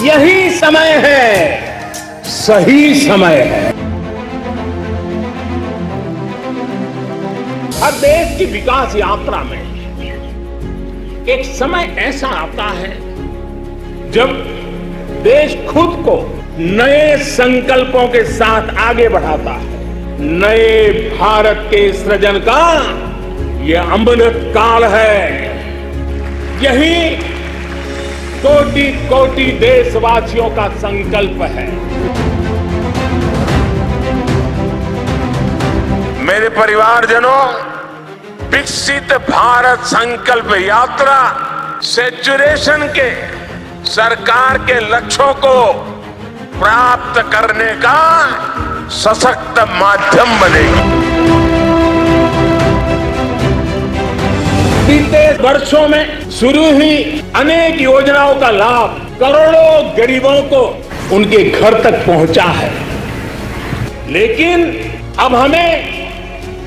यही समय है, सही समय है। हर देश की विकास यात्रा में एक समय ऐसा आता है जब देश खुद को नए संकल्पों के साथ आगे बढ़ाता है। नए भारत के सृजन का यह अमृत काल है। यही कोटि कोटि देशवासियों का संकल्प है। मेरे परिवारजनों, विकसित भारत संकल्प यात्रा सैचुरेशन के सरकार के लक्ष्यों को प्राप्त करने का सशक्त माध्यम बनेगी। बीते वर्षों में शुरू हुई अनेक योजनाओं का लाभ करोड़ों गरीबों को उनके घर तक पहुंचा है, लेकिन अब हमें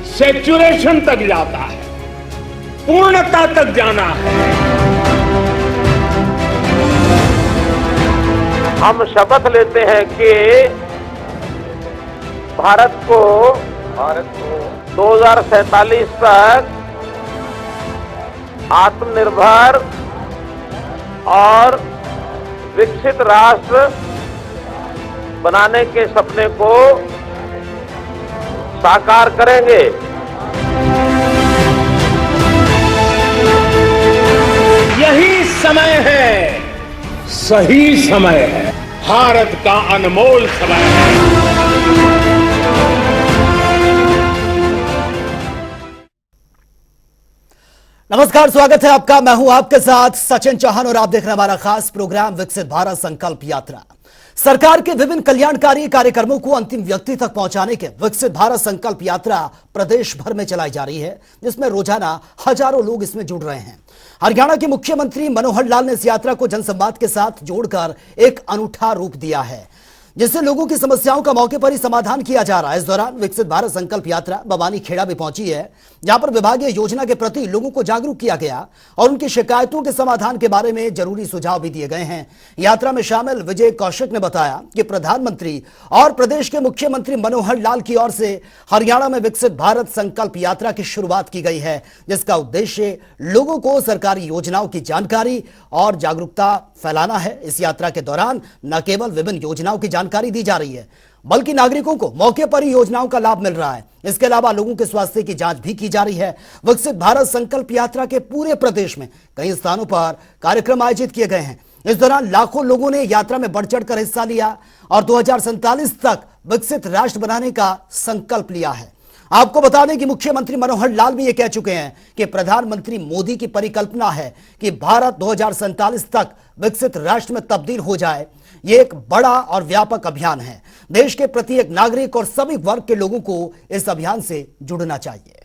सैचुरेशन तक जाता है, पूर्णता तक जाना है। हम शपथ लेते हैं कि भारत को 2047 तक आत्मनिर्भर और विकसित राष्ट्र बनाने के सपने को साकार करेंगे। यही समय है, सही समय है, भारत का अनमोल समय है। नमस्कार, स्वागत है आपका। मैं हूं आपके साथ सचिन चौहान और आप देख रहे हैं हमारा खास प्रोग्राम विकसित भारत संकल्प यात्रा। सरकार के विभिन्न कल्याणकारी कार्यक्रमों को अंतिम व्यक्ति तक पहुंचाने के विकसित भारत संकल्प यात्रा प्रदेश भर में चलाई जा रही है, जिसमें रोजाना हजारों लोग इसमें जुड़ रहे हैं। हरियाणा के मुख्यमंत्री मनोहर लाल ने इस यात्रा को जनसंवाद के साथ जोड़कर एक अनूठा रूप दिया है, जिससे लोगों की समस्याओं का मौके पर ही समाधान किया जा रहा है। इस दौरान विकसित भारत संकल्प यात्रा बवानी खेड़ा भी पहुंची है, जहां पर विभागीय योजना के प्रति लोगों को जागरूक किया गया और उनकी शिकायतों के समाधान के बारे में जरूरी सुझाव भी दिए गए हैं। यात्रा में शामिल विजय कौशिक ने बताया कि प्रधानमंत्री और प्रदेश के मुख्यमंत्री मनोहर लाल की ओर से हरियाणा में विकसित भारत संकल्प यात्रा की शुरुआत की गई है, जिसका उद्देश्य लोगों को सरकारी योजनाओं की जानकारी और जागरूकता फैलाना है। इस यात्रा के दौरान न केवल विभिन्न योजनाओं की जानकारी दी जा रही है, बल्कि नागरिकों को मौके पर ही योजनाओं का लाभ मिल रहा है। इसके अलावा लोगों के स्वास्थ्य की जांच भी की जा रही है। विकसित भारत संकल्प यात्रा के पूरे प्रदेश में कई स्थानों पर कार्यक्रम आयोजित किए गए हैं। इस दौरान लाखों लोगों ने यात्रा में बढ़ चढ़कर हिस्सा लिया और 2047 तक विकसित राष्ट्र बनाने का संकल्प लिया है। आपको बता दें कि मुख्यमंत्री मनोहर लाल भी ये कह चुके हैं कि प्रधानमंत्री मोदी की परिकल्पना है कि भारत 2047 तक विकसित राष्ट्र में तब्दील हो जाए। ये एक बड़ा और व्यापक अभियान है। देश के प्रत्येक नागरिक और सभी वर्ग के लोगों को इस अभियान से जुड़ना चाहिए।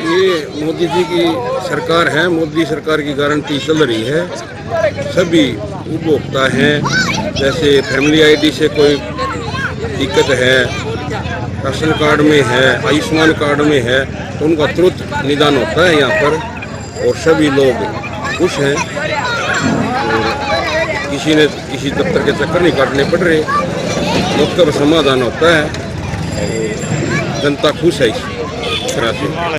ये मोदी जी की सरकार है, मोदी सरकार की गारंटी चल रही है। सभी उपभोक्ता हैं, जैसे फैमिली आईडी से कोई दिक्कत है, राशन कार्ड में है, आयुष्मान कार्ड में है, तो उनका तुरंत निदान होता है यहाँ पर और सभी लोग खुश हैं। किसी ने किसी दफ्तर के चक्कर नहीं काटने पड़ रहे, मौके पर समाधान होता है और जनता खुश है इस तरह से।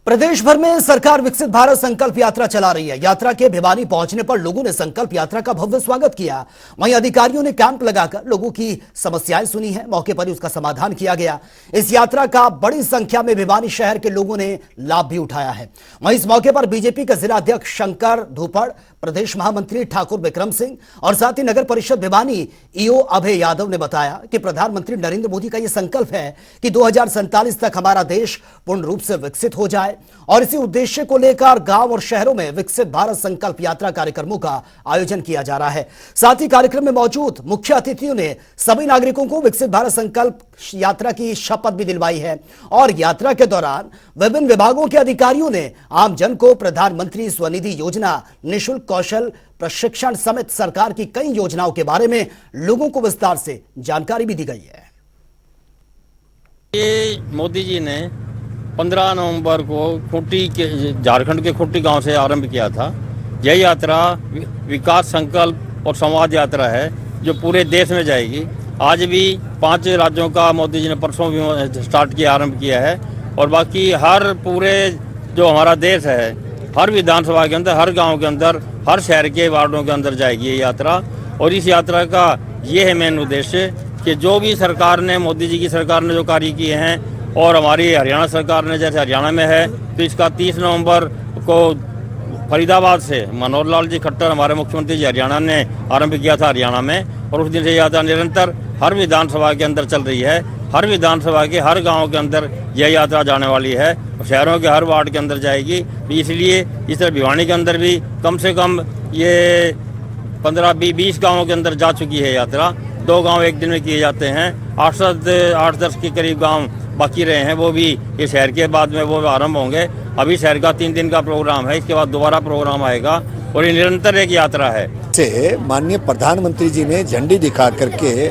प्रदेश भर में सरकार विकसित भारत संकल्प यात्रा चला रही है। यात्रा के भिवानी पहुंचने पर लोगों ने संकल्प यात्रा का भव्य स्वागत किया। वहीं अधिकारियों ने कैंप लगाकर लोगों की समस्याएं सुनी है, मौके पर ही उसका समाधान किया गया। इस यात्रा का बड़ी संख्या में भिवानी शहर के लोगों ने लाभ भी उठाया है। वहीं इस मौके पर बीजेपी के जिला अध्यक्ष शंकर धूपड़, प्रदेश महामंत्री ठाकुर विक्रम सिंह और साथ ही नगर परिषद भिवानी ईओ अभय यादव ने बताया कि प्रधानमंत्री नरेंद्र मोदी का यह संकल्प है कि 2047 तक हमारा देश पूर्ण रूप से विकसित हो जाए और इसी उद्देश्य को लेकर गांव और शहरों में विकसित भारत संकल्प यात्रा कार्यक्रमों का आयोजन किया जा रहा है। साथ ही कार्यक्रम में मौजूद मुख्य अतिथियों ने सभी नागरिकों को विकसित भारत संकल्प यात्रा की शपथ भी दिलवाई है और यात्रा के दौरान विभिन्न विभागों के अधिकारियों ने आमजन को प्रधानमंत्री स्वनिधि योजना, निःशुल्क कौशल प्रशिक्षण समेत सरकार की कई योजनाओं के बारे में लोगों को विस्तार से जानकारी भी दी गई है। ये मोदी जी ने 15 नवंबर को खूंटी के झारखंड के खूंटी गांव से आरंभ किया था। यह यात्रा विकास संकल्प और संवाद यात्रा है जो पूरे देश में जाएगी। आज भी 5 राज्यों का मोदी जी ने परसों भी स्टार्ट किया, आरंभ किया है और बाकी हर पूरे जो हमारा देश है, हर विधानसभा के अंदर, हर गांव के अंदर, हर शहर के वार्डों के अंदर जाएगी ये यात्रा। और इस यात्रा का ये है मेन उद्देश्य कि जो भी सरकार ने, मोदी जी की सरकार ने जो कार्य किए हैं और हमारी हरियाणा सरकार ने, जैसे हरियाणा में है तो इसका 30 नवंबर को फरीदाबाद से मनोहर लाल जी खट्टर हमारे मुख्यमंत्री जी हरियाणा ने आरंभ किया था हरियाणा में, और उस दिन से यात्रा निरंतर हर विधानसभा के अंदर चल रही है। हर विधानसभा के हर गांव के अंदर यह यात्रा जाने वाली है और शहरों के हर वार्ड के अंदर जाएगी। तो इसलिए इस तरह भिवानी के अंदर भी कम से कम ये 15-20 गाँवों के अंदर जा चुकी है यात्रा। 2 गांव एक दिन में किए जाते हैं। 8-10 के करीब गांव बाकी रहे हैं, वो भी ये शहर के बाद में वो आरंभ होंगे। अभी शहर का 3 दिन का प्रोग्राम है, इसके बाद दोबारा प्रोग्राम आएगा और ये निरंतर एक यात्रा है। से माननीय प्रधानमंत्री जी ने झंडी दिखा करके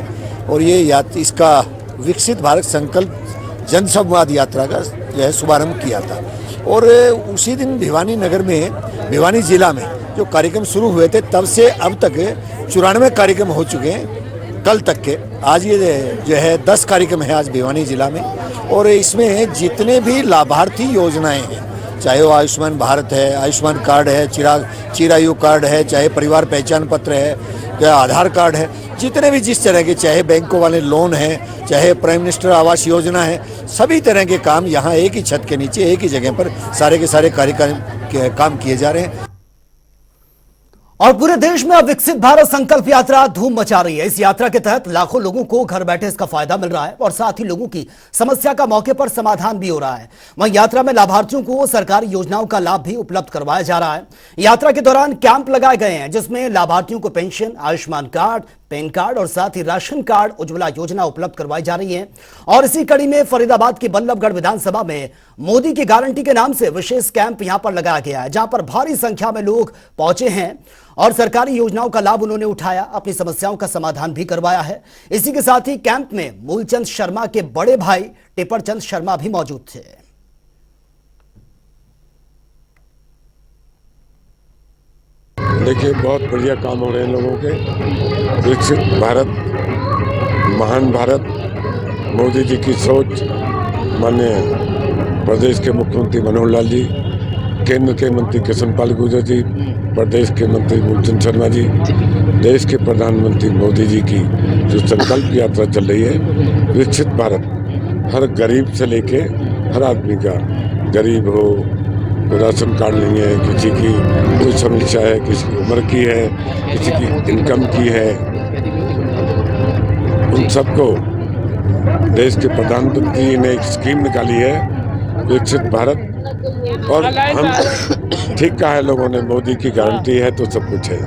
और ये इसका विकसित भारत संकल्प जन संवाद यात्रा का जो है शुभारंभ किया था। और उसी दिन भिवानी नगर में, भिवानी जिला में जो कार्यक्रम शुरू हुए थे, तब से अब तक 94 कार्यक्रम हो चुके हैं कल तक के। आज ये जो है 10 कार्यक्रम है आज भिवानी जिला में। और इसमें जितने भी लाभार्थी योजनाएं हैं, चाहे वो आयुष्मान भारत है, आयुष्मान कार्ड है, चिरायु कार्ड है, चाहे परिवार पहचान पत्र है, चाहे आधार कार्ड है, जितने भी जिस तरह के, चाहे बैंकों वाले लोन हैं, चाहे प्राइम मिनिस्टर आवास योजना है, सभी तरह के काम यहाँ एक ही छत के नीचे, एक ही जगह पर सारे के सारे काम किए जा रहे हैं। और पूरे देश में अब विकसित भारत संकल्प यात्रा धूम मचा रही है। इस यात्रा के तहत लाखों लोगों को घर बैठे इसका फायदा मिल रहा है और साथ ही लोगों की समस्या का मौके पर समाधान भी हो रहा है। वहीं यात्रा में लाभार्थियों को सरकारी योजनाओं का लाभ भी उपलब्ध करवाया जा रहा है। यात्रा के दौरान कैंप लगाए गए हैं जिसमें लाभार्थियों को pension, Ayushman card, pan card और साथ ही राशन कार्ड, उज्ज्वला योजना उपलब्ध करवाई जा रही है। और इसी कड़ी में फरीदाबाद की बल्लभगढ़ विधानसभा में मोदी की गारंटी के नाम से विशेष कैंप यहां पर लगाया गया है, जहां पर भारी संख्या में लोग पहुंचे हैं और सरकारी योजनाओं का लाभ उन्होंने उठाया, अपनी समस्याओं का समाधान भी करवाया है। इसी के साथ ही कैंप में मूलचंद शर्मा के बड़े भाई टिपरचंद शर्मा भी मौजूद थे। देखिए, बहुत बढ़िया काम हो रहे हैं लोगों के। विकसित भारत, महान भारत, मोदी जी की सोच, माननीय प्रदेश के मुख्यमंत्री मनोहर लाल जी, केंद्र के मंत्री कृष्ण पाल गुर्जर जी, प्रदेश के मंत्री मूलचंद शर्मा जी, देश के प्रधानमंत्री मोदी जी की जो संकल्प यात्रा चल रही है, विकसित भारत, हर गरीब से लेके हर आदमी का, गरीब हो, राशन कार्ड नहीं है, किसी की कोई समस्या है, किसी की उम्र की है, किसी की इनकम की है, उन सबको देश के प्रधानमंत्री जी ने एक स्कीम निकाली है विकसित भारत। और हम ठीक कहा है लोगों ने, मोदी की गारंटी है तो सब कुछ है।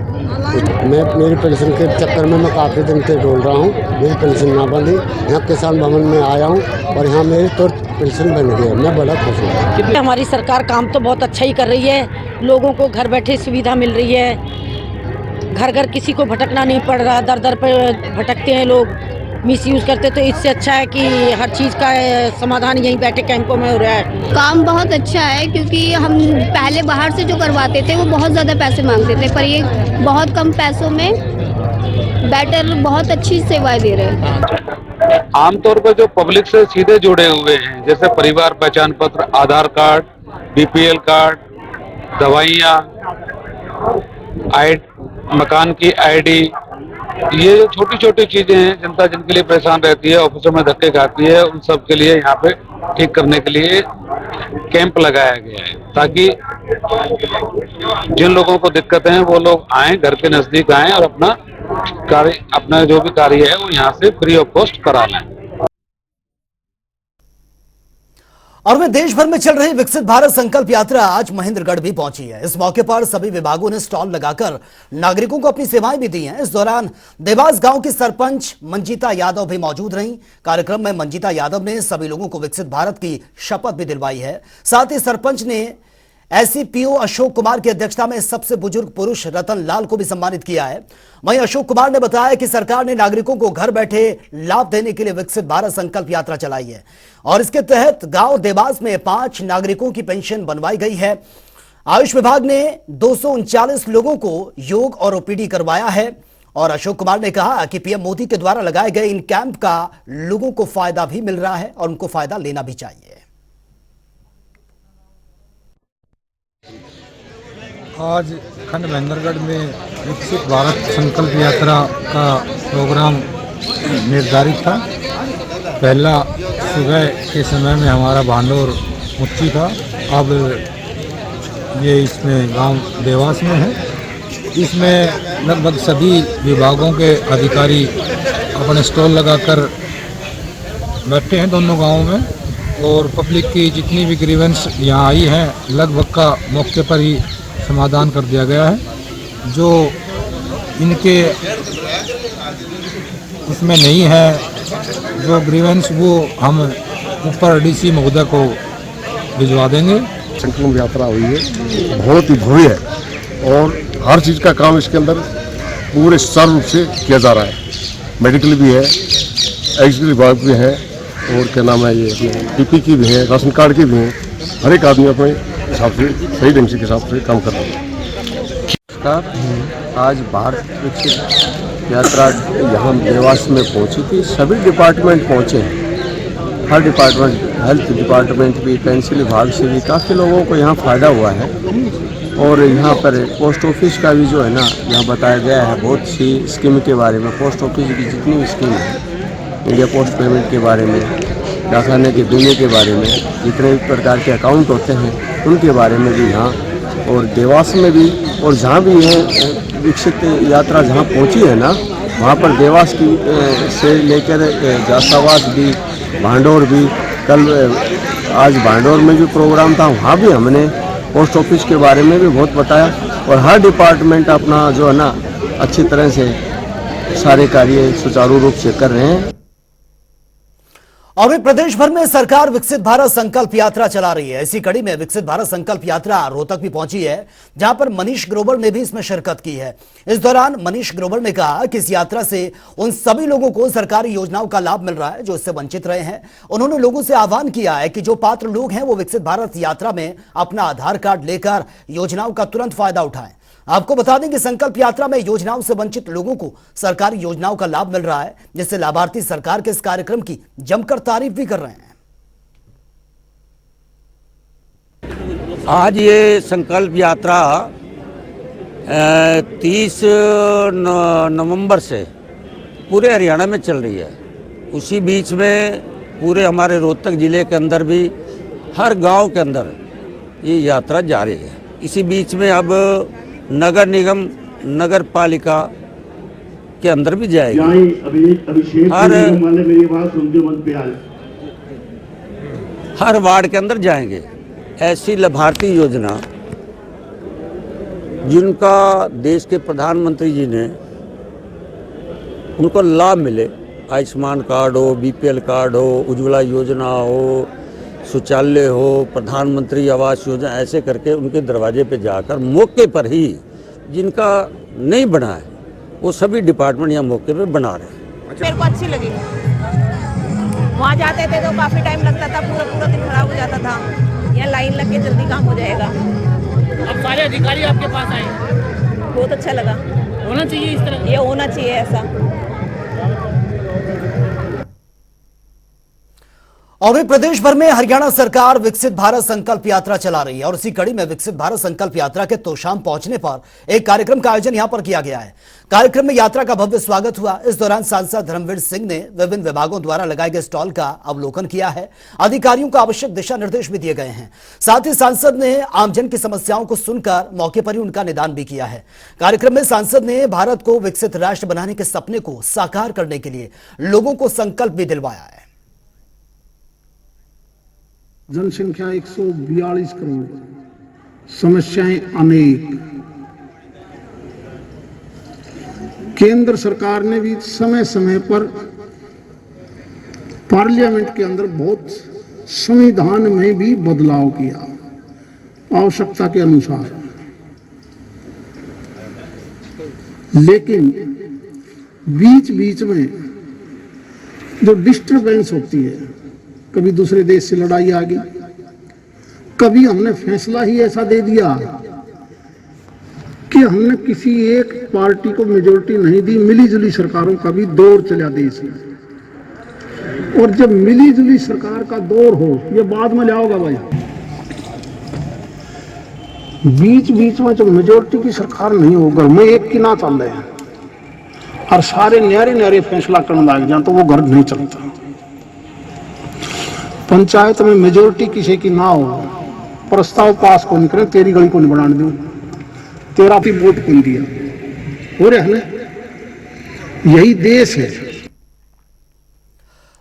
मैं मेरी पेंशन के चक्कर में मैं काफ़ी दिन से डोल रहा हूँ, मेरी पेंशन ना बनी। यहाँ किसान भवन में आया हूँ और यहाँ मेरी तो पेंशन बन गई है, मैं बड़ा खुश हूँ। हमारी सरकार काम तो बहुत अच्छा ही कर रही है, लोगों को घर बैठे सुविधा मिल रही है, घर घर किसी को भटकना नहीं पड़ रहा, दर दर पर भटकते हैं लोग, मिस यूज़ करते, तो इससे अच्छा है कि हर चीज़ का समाधान यहीं बैठे कैंपों में हो रहा है। काम बहुत अच्छा है क्योंकि हम पहले बाहर से जो करवाते थे वो बहुत ज़्यादा पैसे मांगते थे, पर ये बहुत कम पैसों में बेटर, बहुत अच्छी सेवाएं दे रहे हैं। आमतौर पर जो पब्लिक से सीधे जुड़े हुए हैं, जैसे परिवार पहचान पत्र, आधार कार्ड, बीपीएल कार्ड, दवाइयाँ, मकान की आईडी, ये जो छोटी छोटी चीजें हैं जनता जिनके लिए परेशान रहती है, ऑफिसों में धक्के खाती है, उन सब के लिए यहाँ पे ठीक करने के लिए कैंप लगाया गया है, ताकि जिन लोगों को दिक्कत है वो लोग आएं, घर के नजदीक आएं और अपना जो भी कार्य है वो यहाँ से फ्री ऑफ कॉस्ट करा लें। और में देश भर में चल रही विकसित भारत संकल्प यात्रा आज महेंद्रगढ़ भी पहुंची है। इस मौके पर सभी विभागों ने स्टॉल लगाकर नागरिकों को अपनी सेवाएं भी दी हैं। इस दौरान देवास गांव की सरपंच मंजिता यादव भी मौजूद रहीं। कार्यक्रम में मंजिता यादव ने सभी लोगों को विकसित भारत की शपथ भी दिलवाई है। साथ ही सरपंच ने एससीपीओ अशोक कुमार की अध्यक्षता में सबसे बुजुर्ग पुरुष रतन लाल को भी सम्मानित किया है। वहीं अशोक कुमार ने बताया कि सरकार ने नागरिकों को घर बैठे लाभ देने के लिए विकसित भारत संकल्प यात्रा चलाई है और इसके तहत गांव देवास में 5 नागरिकों की पेंशन बनवाई गई है। आयुष विभाग ने 239 लोगों को योग और ओपीडी करवाया है और अशोक कुमार ने कहा कि पीएम मोदी के द्वारा लगाए गए इन कैंप का लोगों को फायदा भी मिल रहा है और उनको फायदा लेना भी चाहिए। आज खंड महेंद्रगढ़ में विकसित भारत संकल्प यात्रा का प्रोग्राम निर्धारित था। पहला सुबह के समय में हमारा भांडोर मुच्ची था, अब ये इसमें गांव देवास में है। इसमें लगभग सभी विभागों के अधिकारी अपने स्टॉल लगाकर बैठे हैं दोनों गांवों में और पब्लिक की जितनी भी ग्रीवेंस यहाँ आई हैं लगभग का मौके पर ही समाधान कर दिया गया है। जो इनके इसमें नहीं है जो ग्रीवेंस वो हम ऊपर डीसी महोदय को भिजवा देंगे। संकल्प यात्रा हुई है, बहुत ही भव्य है और हर चीज़ का काम इसके अंदर पूरे सुचारू रूप से किया जा रहा है। मेडिकल भी है, एग्जीक्यूटिव विभाग भी है और क्या नाम है ये पीपी की भी है, राशन कार्ड की भी है। हर एक आदमी अपने हिसाब से सही ढंग से के हिसाब से काम कर रहा है। आज भारत विकसित यात्रा यहाँ देवास में पहुँची थी। सभी डिपार्टमेंट पहुँचे हैं, हर डिपार्टमेंट, हेल्थ डिपार्टमेंट भी, पेंशन विभाग से भी काफ़ी लोगों को यहाँ फ़ायदा हुआ है। और यहाँ पर पोस्ट ऑफिस का भी जो है ना यहाँ बताया गया है बहुत सी स्कीम के बारे में। पोस्ट ऑफिस की जितनी भी स्कीम है, इंडिया पोस्ट पेमेंट के बारे में, डाकखाने के बीमे के बारे में, जितने भी प्रकार के अकाउंट होते हैं उनके बारे में भी यहाँ और देवास में भी। और जहाँ भी यह विकसित यात्रा जहाँ पहुँची है ना वहाँ पर देवास की से लेकर जासावास भी, भांडोर भी, कल आज भांडोर में जो प्रोग्राम था वहाँ भी हमने पोस्ट ऑफिस के बारे में भी बहुत बताया। और हर डिपार्टमेंट अपना जो है ना अच्छी तरह से सारे कार्य सुचारू रूप से कर रहे हैं। और भी प्रदेश भर में सरकार विकसित भारत संकल्प यात्रा चला रही है। इसी कड़ी में विकसित भारत संकल्प यात्रा रोहतक भी पहुंची है, जहां पर मनीष ग्रोवर ने भी इसमें शिरकत की है। इस दौरान मनीष ग्रोवर ने कहा कि इस यात्रा से उन सभी लोगों को सरकारी योजनाओं का लाभ मिल रहा है जो इससे वंचित रहे हैं। उन्होंने लोगों से आह्वान किया है कि जो पात्र लोग हैं वो विकसित भारत यात्रा में अपना आधार कार्ड लेकर योजनाओं का तुरंत फायदा उठाएं। आपको बता दें कि संकल्प यात्रा में योजनाओं से वंचित लोगों को सरकारी योजनाओं का लाभ मिल रहा है, जिससे लाभार्थी सरकार के इस कार्यक्रम की जमकर तारीफ भी कर रहे हैं। आज ये संकल्प यात्रा 30 नवंबर से पूरे हरियाणा में चल रही है। उसी बीच में पूरे हमारे रोहतक जिले के अंदर भी हर गांव के अंदर ये यात्रा जारी है। इसी बीच में अब नगर निगम, नगर पालिका के अंदर भी जाएगी। हर वार्ड के अंदर जाएंगे। ऐसी लाभार्थी योजना जिनका देश के प्रधानमंत्री जी ने उनको लाभ मिले, आयुष्मान कार्ड हो, बीपीएल कार्ड हो, उज्ज्वला योजना हो, शौचालय हो, प्रधानमंत्री आवास योजना, ऐसे करके उनके दरवाजे पे जाकर मौके पर ही जिनका नहीं बना है वो सभी डिपार्टमेंट यहाँ मौके पे बना रहे हैं। मेरे को अच्छी लगी। वहाँ जाते थे तो काफ़ी टाइम लगता था, पूरा दिन खराब हो जाता था। यहाँ लाइन लग के जल्दी काम हो जाएगा। अब सारे अधिकारी आपके पास आए, बहुत अच्छा लगा। होना चाहिए इस तरह, ये होना चाहिए ऐसा। और भी प्रदेश भर में हरियाणा सरकार विकसित भारत संकल्प यात्रा चला रही है और इसी कड़ी में विकसित भारत संकल्प यात्रा के तोशाम पहुंचने पर एक कार्यक्रम का आयोजन यहां पर किया गया है। कार्यक्रम में यात्रा का भव्य स्वागत हुआ। इस दौरान सांसद धर्मवीर सिंह ने विभिन्न विभागों द्वारा लगाए गए स्टॉल का अवलोकन किया है। अधिकारियों को आवश्यक दिशा निर्देश भी दिए गए हैं। साथ ही सांसद ने आमजन की समस्याओं को सुनकर मौके पर ही उनका निदान भी किया है। कार्यक्रम में सांसद ने भारत को विकसित राष्ट्र बनाने के सपने को साकार करने के लिए लोगों को संकल्प भी दिलवाया है। जनसंख्या 142 करोड़, समस्याएं अनेक। केंद्र सरकार ने भी समय समय पर पार्लियामेंट के अंदर बहुत संविधान में भी बदलाव किया आवश्यकता के अनुसार, लेकिन बीच बीच में जो डिस्टरबेंस होती है, कभी दूसरे देश से लड़ाई आ गई, कभी हमने फैसला ही ऐसा दे दिया कि हमने किसी एक पार्टी को मेजोरिटी नहीं दी, मिली जुली सरकारों का भी दौर चला देश में। और जब मिली जुली सरकार का दौर हो, ये बाद में लाओगा भाई, बीच बीच में जब मेजोरिटी की सरकार नहीं हो, घर में एक की ना चल रहे हैं और सारे न्यारे न्यारे फैसला करने लग जाए तो वो घर नहीं चलता। पंचायत में मेजोरिटी किसी की ना हो, प्रस्ताव पास कौन करे, तेरी गली को नहीं बनाने दूं, तेरा भी वोट कौन दिया, हो रहा है ना, यही देश है।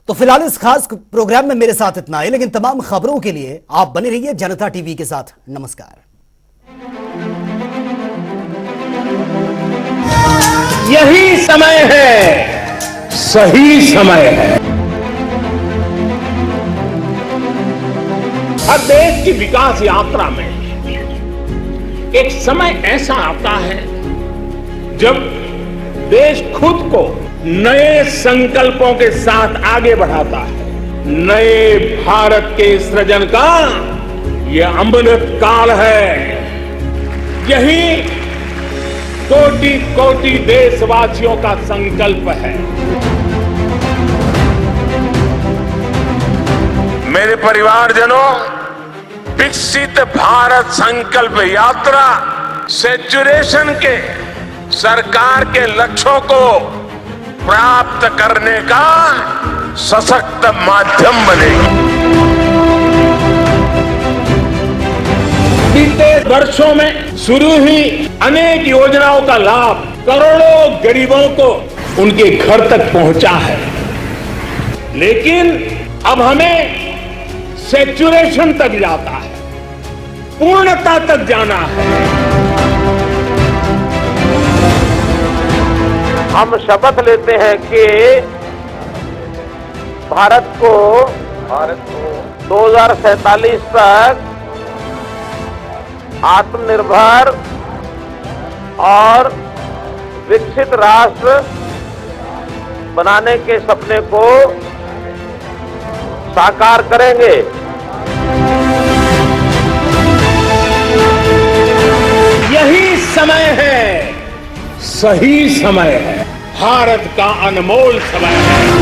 तो फिलहाल इस खास प्रोग्राम में मेरे साथ इतना ही, लेकिन तमाम खबरों के लिए आप बने रहिए जनता टीवी के साथ। नमस्कार। यही समय है, सही समय है। हर देश की विकास यात्रा में एक समय ऐसा आता है जब देश खुद को नए संकल्पों के साथ आगे बढ़ाता है। नए भारत के सृजन का यह अमृत काल है। यही कोटि कोटि देशवासियों का संकल्प है। मेरे परिवारजनों, विकसित भारत संकल्प यात्रा सैचुरेशन के सरकार के लक्ष्यों को प्राप्त करने का सशक्त माध्यम बनेगी। बीते वर्षों में शुरू हुई अनेक योजनाओं का लाभ करोड़ों गरीबों को उनके घर तक पहुंचा है, लेकिन अब हमें सैचुरेशन तक जाता है, पूर्णता तक जाना है। हम शपथ लेते हैं कि भारत को 2047 तक आत्मनिर्भर और विकसित राष्ट्र बनाने के सपने को साकार करेंगे। यही समय है, सही समय है, भारत का अनमोल समय है।